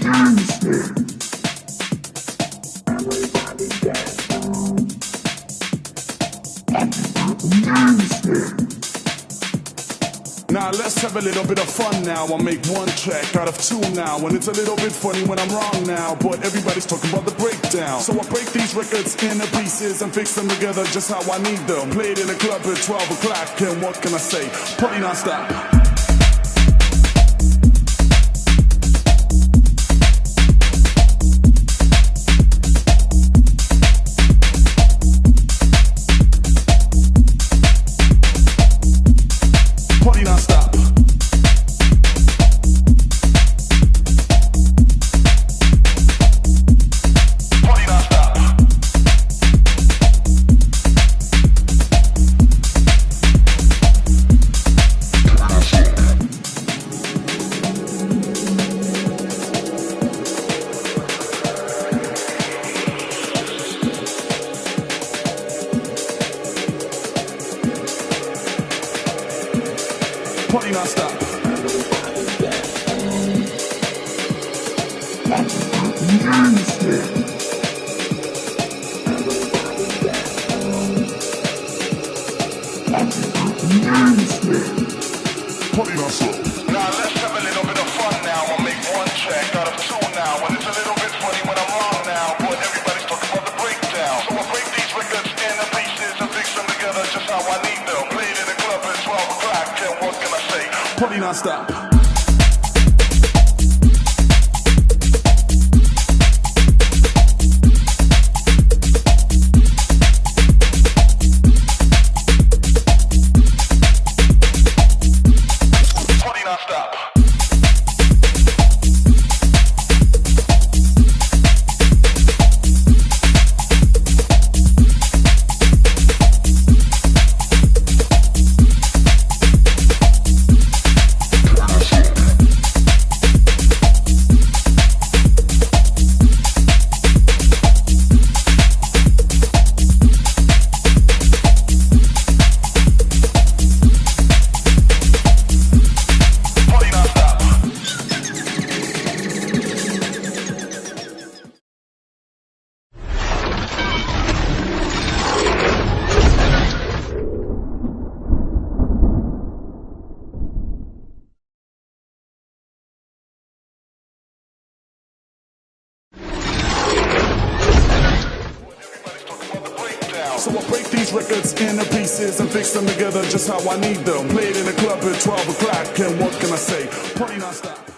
Now let's have a little bit of fun now. I'll make one track out of two now, and it's a little bit funny when I'm wrong now, but everybody's talking about the breakdown. So I break these records into pieces and fix them together just how I need them. Played in a club at 12 o'clock, and what can I say? Party non-stop. Party non-stop. Party non-stop. Now let's have a little bit of fun now. I'll make one track out of two now, and it's a little bit funny when I'm wrong now, but everybody's talking about the breakdown. So I break these records into pieces and fix them together just how I need them. Played in the club at 12 o'clock, and what can I say? Party non-stop. So I break these records into pieces and fix them together just how I need them. Played in a club at 12 o'clock, and what can I say? Party non-stop.